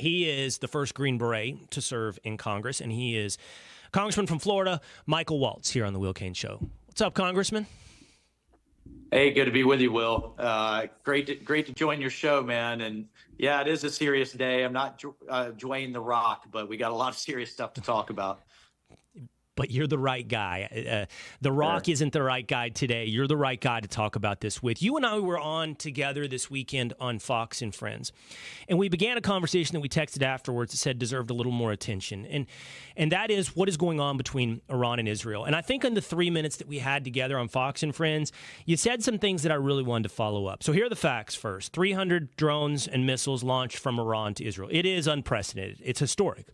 He is the first Green Beret to serve in Congress, and he is Congressman from Florida, Michael Waltz, here on the Will Cain Show. What's up, Congressman? Hey, good to be with you, Will. Great to join your show, man. And yeah, it is a serious day. I'm not Dwayne The Rock, but we got a lot of serious stuff to talk about. But you're the right guy. The Rock isn't the right guy today. You're the right guy to talk about this with. You and I were on together this weekend on Fox and Friends, and we began a conversation that we texted afterwards that said deserved a little more attention, and that is what is going on between Iran and Israel. And I think in the 3 minutes that we had together on Fox and Friends, you said some things that I really wanted to follow up. So here are the facts first. 300 drones and missiles launched from Iran to Israel. It is unprecedented. It's historic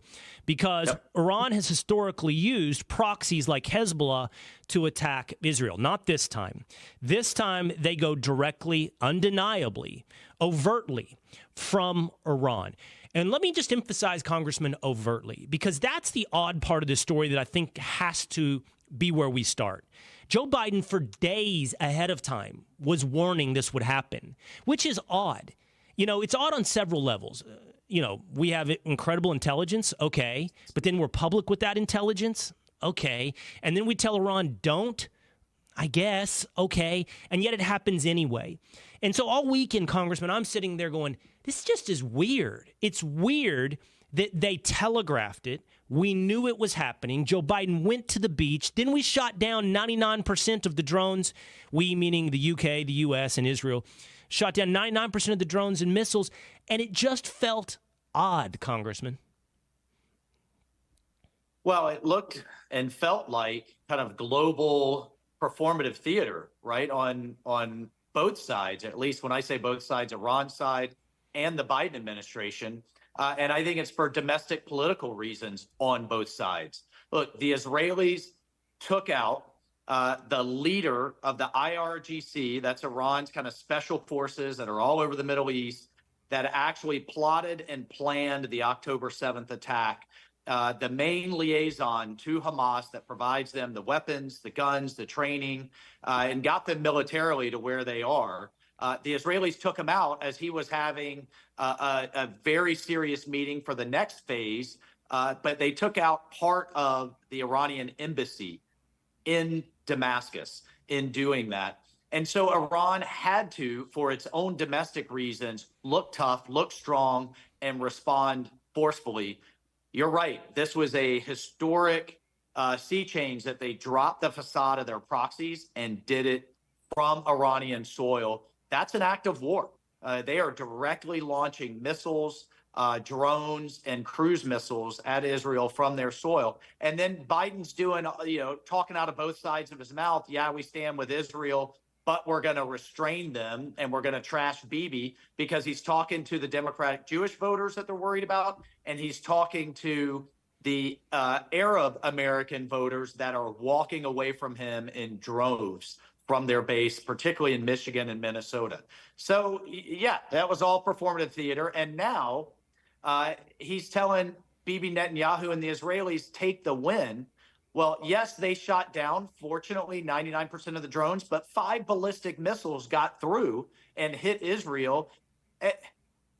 because Iran has historically used proxies like Hezbollah to attack Israel. Not this time. This time they go directly, undeniably, overtly from Iran. And let me just emphasize, Congressman, overtly, because that's the odd part of this story that I think has to be where we start. Joe Biden, for days ahead of time, was warning this would happen, which is odd. You know, it's odd on several levels. You know, we have incredible intelligence, okay, but then we're public with that intelligence, okay, and then we tell Iran, don't, I guess, okay, and yet it happens anyway. And so all weekend, Congressman, I'm sitting there going, this just is weird. It's weird that they telegraphed it. We knew it was happening. Joe Biden went to the beach. Then we shot down 99% of the drones, we meaning the UK, the US, and Israel, shot down 99% of the drones and missiles, and it just felt odd, Congressman. Well, it looked and felt like kind of global performative theater, right, on both sides, at least when I say both sides, Iran's side and the Biden administration. And I think it's for domestic political reasons on both sides. Look, the Israelis took out the leader of the IRGC, that's Iran's kind of special forces that are all over the Middle East, that actually plotted and planned the October 7th attack, the main liaison to Hamas that provides them the weapons, the guns, the training, and got them militarily to where they are. The Israelis took him out as he was having a very serious meeting for the next phase, but they took out part of the Iranian embassy in Damascus in doing that. And so Iran had to, for its own domestic reasons, look tough, look strong, and respond forcefully. You're right. This was a historic sea change that they dropped the facade of their proxies and did it from Iranian soil. That's an act of war. They are directly launching missiles, drones, and cruise missiles at Israel from their soil. And then Biden's doing, talking out of both sides of his mouth. Yeah, we stand with Israel, but we're going to restrain them and we're going to trash Bibi, because he's talking to the Democratic Jewish voters that they're worried about. And he's talking to the Arab American voters that are walking away from him in droves from their base, particularly in Michigan and Minnesota. So, yeah, that was all performative theater. And now he's telling Bibi Netanyahu and the Israelis, take the win. Well, yes, they shot down, fortunately, 99% of the drones, but 5 ballistic missiles got through and hit Israel.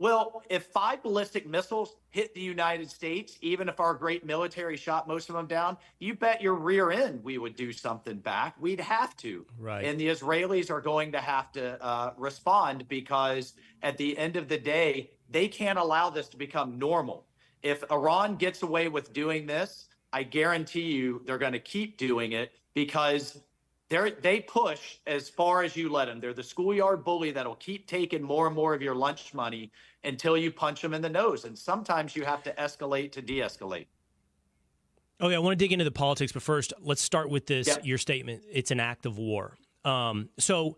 Well, if 5 ballistic missiles hit the United States, even if our great military shot most of them down, you bet your rear end we would do something back. We'd have to. Right. And the Israelis are going to have to respond, because at the end of the day, they can't allow this to become normal. If Iran gets away with doing this, I guarantee you they're going to keep doing it, because they push as far as you let them. They're the schoolyard bully that'll keep taking more and more of your lunch money until you punch them in the nose. And sometimes you have to escalate to de-escalate. Okay, I want to dig into the politics, but first, let's start with this, your statement. It's an act of war. So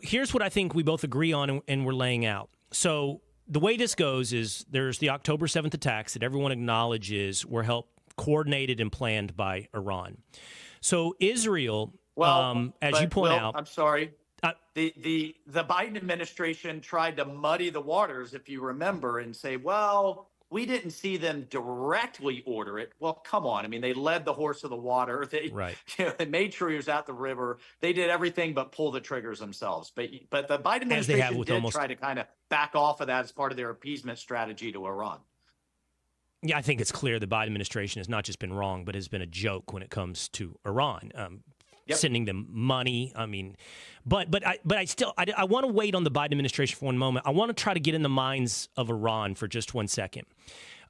here's what I think we both agree on and we're laying out. So the way this goes is there's the October 7th attacks that everyone acknowledges were coordinated and planned by Iran. So Israel, as you point out, I'm sorry. The Biden administration tried to muddy the waters, if you remember, and say, well, we didn't see them directly order it. Well, come on. I mean, they led the horse to the water. They, Right. they made sure he was at the river. They did everything but pull the triggers themselves. But the Biden As they have administration with did try to kind of back off of that as part of their appeasement strategy to Iran. Yeah, I think it's clear the Biden administration has not just been wrong, but has been a joke when it comes to Iran. Sending them money. I mean, but I still want to wait on the Biden administration for one moment. I want to try to get in the minds of Iran for just 1 second.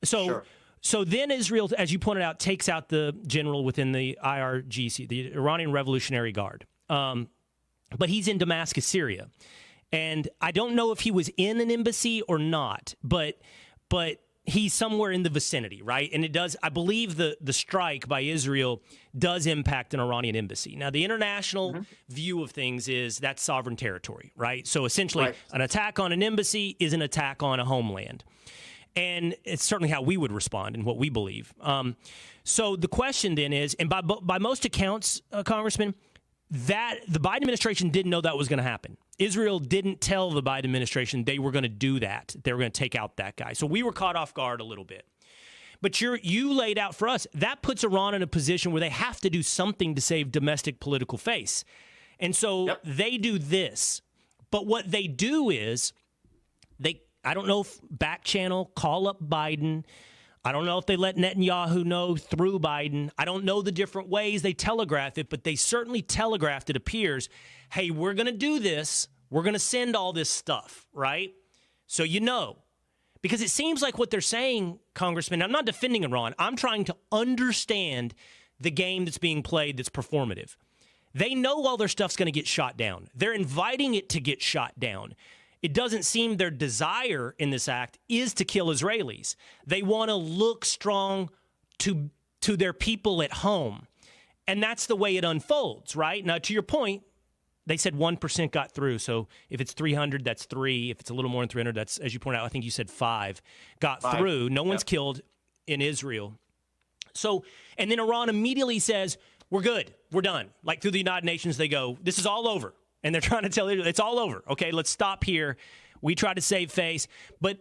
So then Israel, as you pointed out, takes out the general within the IRGC, the Iranian Revolutionary Guard. But he's in Damascus, Syria, and I don't know if he was in an embassy or not, but he's somewhere in the vicinity, right? And it does, I believe the strike by Israel does impact an Iranian embassy. Now, the international view of things is that's sovereign territory, right? So essentially, an attack on an embassy is an attack on a homeland. And it's certainly how we would respond and what we believe. So the question then is, and by most accounts, Congressman, that the Biden administration didn't know that was going to happen. Israel didn't tell the Biden administration they were going to do that. They were going to take out that guy. So we were caught off guard a little bit. But you laid out for us, that puts Iran in a position where they have to do something to save domestic political face. And so they do this. But what they do is, I don't know if back channel, call up Biden. I don't know if they let Netanyahu know through Biden. I don't know the different ways they telegraph it, but they certainly telegraphed, it appears, hey, we're going to do this. We're going to send all this stuff, right? So because it seems like what they're saying, Congressman, I'm not defending Iran. I'm trying to understand the game that's being played that's performative. They know all their stuff's going to get shot down. They're inviting it to get shot down. It doesn't seem their desire in this act is to kill Israelis. They want to look strong to their people at home. And that's the way it unfolds, right? Now, to your point, they said 1% got through. So if it's 300, that's 3. If it's a little more than 300, that's, as you point out, I think you said 5 got through. No one's killed in Israel. So, and then Iran immediately says, we're good. We're done. Like through the United Nations, they go, this is all over. And they're trying to tell Israel, it's all over. Okay, let's stop here. We try to save face. But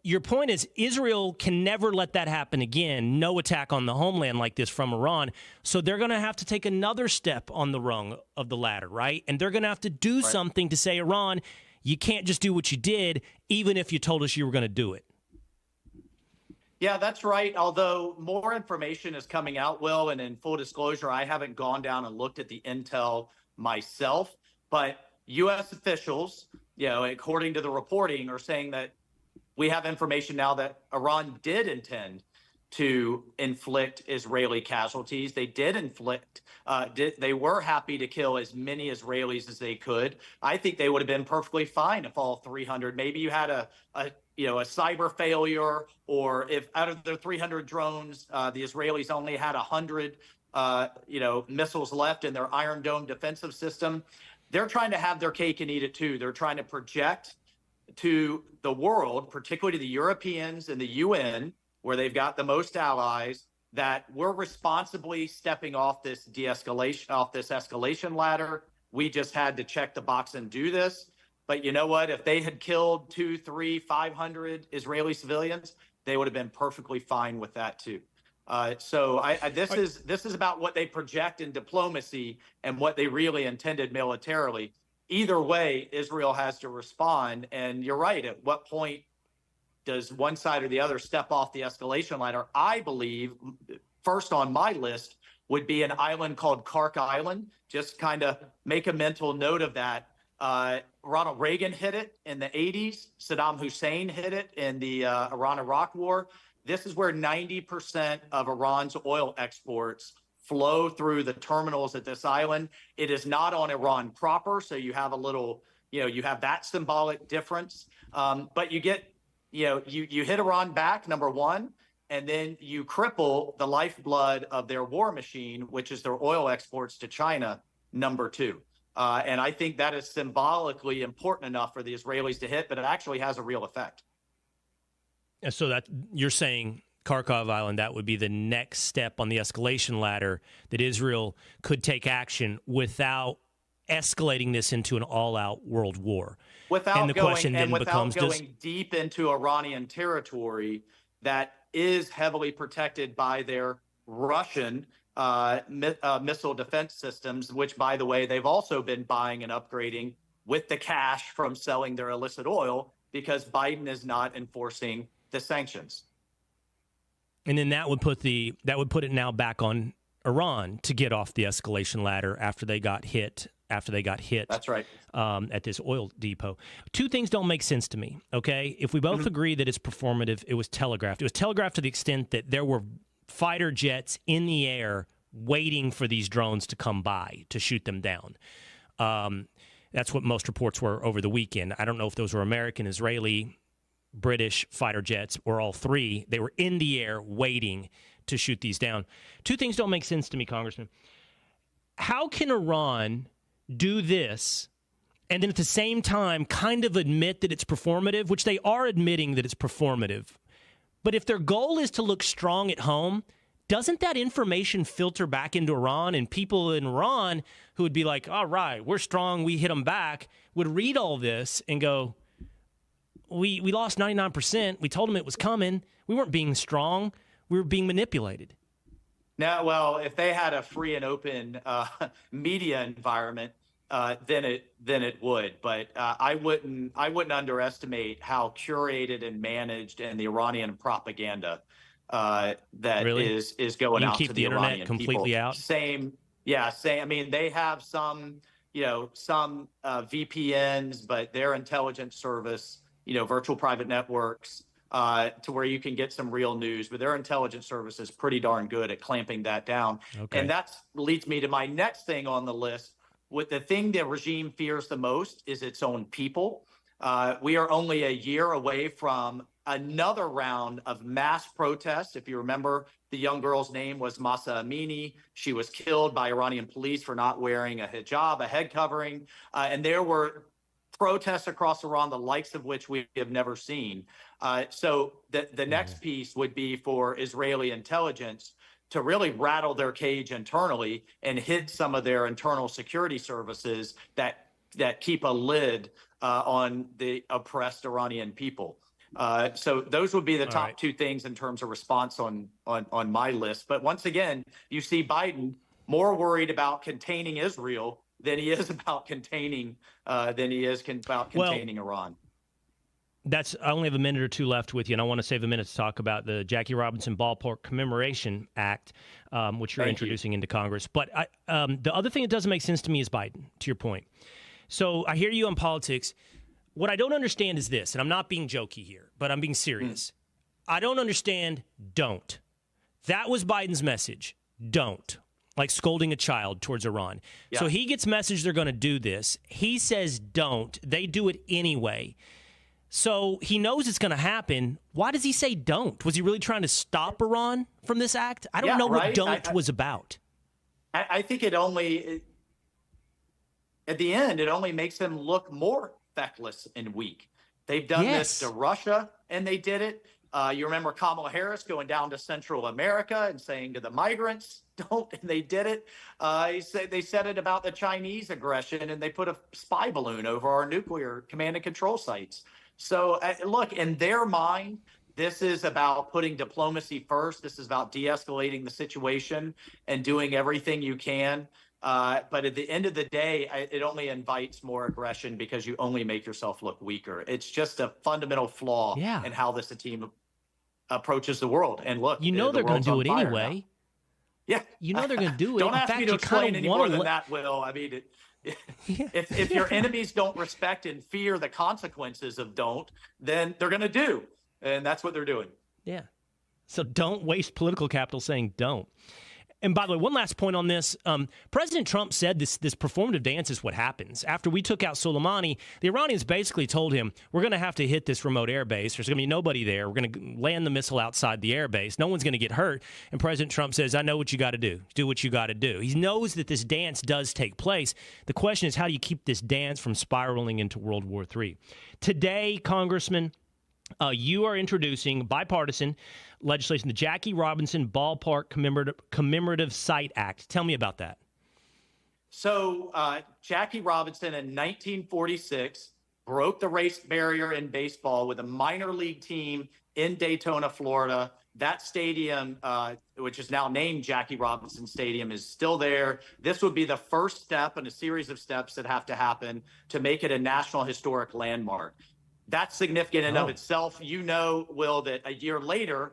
your point is Israel can never let that happen again. No attack on the homeland like this from Iran. So they're going to have to take another step on the rung of the ladder, right? And they're going to have to do something to say, Iran, you can't just do what you did, even if you told us you were going to do it. Yeah, that's right. Although more information is coming out, Will, and in full disclosure, I haven't gone down and looked at the intel myself. But U.S. officials, according to the reporting, are saying that we have information now that Iran did intend to inflict Israeli casualties. They did inflict, they were happy to kill as many Israelis as they could. I think they would have been perfectly fine if all 300, maybe you had a cyber failure, or if out of the 300 drones, the Israelis only had 100, missiles left in their Iron Dome defensive system. They're trying to have their cake and eat it too. They're trying to project to the world, particularly to the Europeans and the UN, where they've got the most allies, that we're responsibly stepping off this escalation ladder. We just had to check the box and do this. But you know what? If they had killed 200, 300, 500 Israeli civilians, they would have been perfectly fine with that too. So this is about what they project in diplomacy and what they really intended militarily. Either way, Israel has to respond. And you're right. At what point does one side or the other step off the escalation ladder? I believe first on my list would be an island called Kark Island. Just kind of make a mental note of that. Ronald Reagan hit it in the 80s. Saddam Hussein hit it in the Iran-Iraq war. This is where 90% of Iran's oil exports flow through the terminals at this island. It is not on Iran proper, so you have a little, you have that symbolic difference. But you get, you hit Iran back, number one, and then you cripple the lifeblood of their war machine, which is their oil exports to China, number two. And I think that is symbolically important enough for the Israelis to hit, but it actually has a real effect. So that you're saying Kharkov Island, that would be the next step on the escalation ladder that Israel could take action without escalating this into an all-out world war. Without going deep into Iranian territory, that is heavily protected by their Russian missile defense systems, which, by the way, they've also been buying and upgrading with the cash from selling their illicit oil because Biden is not enforcing the sanctions. And then that would put it now back on Iran to get off the escalation ladder after they got hit. That's right. At this oil depot. Two things don't make sense to me, okay? If we both agree that it's performative, it was telegraphed. It was telegraphed to the extent that there were fighter jets in the air waiting for these drones to come by to shoot them down. That's what most reports were over the weekend. I don't know if those were American, Israeli, British fighter jets, or all three. They were in the air waiting to shoot these down. Two things don't make sense to me, Congressman. How can Iran do this and then at the same time kind of admit that it's performative, which they are admitting that it's performative? But if their goal is to look strong at home, doesn't that information filter back into Iran, and people in Iran who would be like, all right, we're strong, we hit them back, would read all this and go, we lost 99%. We told them it was coming. We weren't being strong. We were being manipulated. Now, well, if they had a free and open media environment, then it would. But I wouldn't underestimate how curated and managed and the Iranian propaganda that really? is going you out keep to the internet Iranian completely people. out. Same. I mean, they have some VPNs, but their intelligence service, virtual private networks, to where you can get some real news, but their intelligence service is pretty darn good at clamping that down. Okay. And that leads me to my next thing on the list. With the thing the regime fears the most is its own people. We are only a year away from another round of mass protests. If you remember, the young girl's name was Masa Amini. She was killed by Iranian police for not wearing a hijab, a head covering. And there were protests across Iran, the likes of which we have never seen. So the next piece would be for Israeli intelligence to really rattle their cage internally and hit some of their internal security services that keep a lid on the oppressed Iranian people. So those would be the top two things in terms of response on my list. But once again, you see Biden more worried about containing Israel than he is about containing Iran. I only have a minute or two left with you, and I want to save a minute to talk about the Jackie Robinson Ballpark Commemoration Act, which you're introducing into Congress. But the other thing that doesn't make sense to me is Biden, to your point. So I hear you on politics. What I don't understand is this, and I'm not being jokey here, but I'm being serious. I don't understand don't. That was Biden's message, don't. Like scolding a child towards Iran. Yeah. So he gets message they're going to do this. He says don't. They do it anyway. So he knows it's going to happen. Why does he say don't? Was he really trying to stop Iran from this act? I don't know what don't was about. I think at the end, it only makes him look more feckless and weak. They've done this to Russia, and they did it. You remember Kamala Harris going down to Central America and saying to the migrants, don't, and they did it. They said it about the Chinese aggression, and they put a spy balloon over our nuclear command and control sites. So look, in their mind, this is about putting diplomacy first. This is about de-escalating the situation and doing everything you can. But at the end of the day, it only invites more aggression because you only make yourself look weaker. It's just a fundamental flaw in how this team approaches the world. And look, they're going to do it anyway. Now. Yeah. They're going to do it. Don't ask me to explain any more than that, Will. I mean, if your enemies don't respect and fear the consequences of don't, then they're going to do. And that's what they're doing. Yeah. So don't waste political capital saying don't. And by the way, one last point on this. President Trump said this performative dance is what happens. After we took out Soleimani, the Iranians basically told him, we're going to have to hit this remote airbase. There's going to be nobody there. We're going to land the missile outside the airbase. No one's going to get hurt. And President Trump says, I know what you got to do. Do what you got to do. He knows that this dance does take place. The question is, how do you keep this dance from spiraling into World War III? Today, Congressman, you are introducing bipartisan legislation, the Jackie Robinson Ballpark Commemorative Site Act. Tell me about that. So Jackie Robinson in 1946 broke the race barrier in baseball with a minor league team in Daytona, Florida. That stadium, which is now named Jackie Robinson Stadium, is still there. This would be the first step in a series of steps that have to happen to make it a National Historic Landmark. That's significant in of itself. You know, Will, that a year later,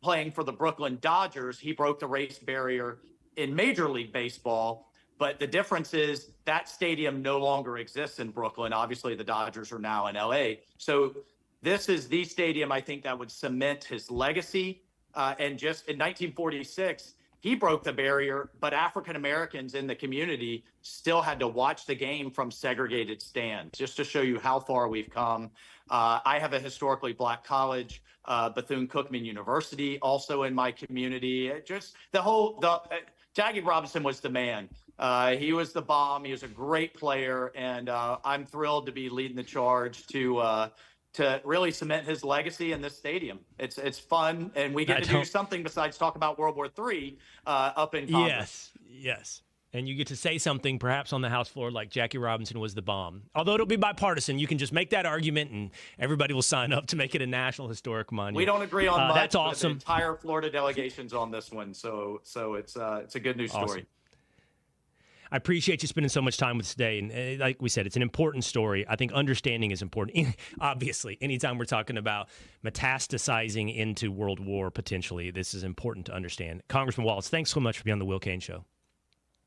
playing for the Brooklyn Dodgers, he broke the race barrier in Major League Baseball. But the difference is that stadium no longer exists in Brooklyn. Obviously, the Dodgers are now in LA. So this is the stadium, I think, that would cement his legacy. And just in 1946, he broke the barrier, but African Americans in the community still had to watch the game from segregated stands, just to show you how far we've come. I have a historically Black college, Bethune-Cookman University, also in my community. Just Jackie Robinson was the man. He was the bomb. He was a great player, and I'm thrilled to be leading the charge to really cement his legacy in this stadium. It's fun, and we get to do something besides talk about World War III up in Congress. Yes. And you get to say something perhaps on the House floor like Jackie Robinson was the bomb. Although it'll be bipartisan, you can just make that argument and everybody will sign up to make it a National Historic Monument. We don't agree on much, that's awesome. But the entire Florida delegation's on this one, so it's a good news story. Awesome. I appreciate you spending so much time with us today. And like we said, it's an important story. I think understanding is important. Obviously, anytime we're talking about metastasizing into World War, potentially, this is important to understand. Congressman Waltz, thanks so much for being on the Will Cain Show.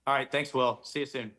All right. Thanks, Will. See you soon.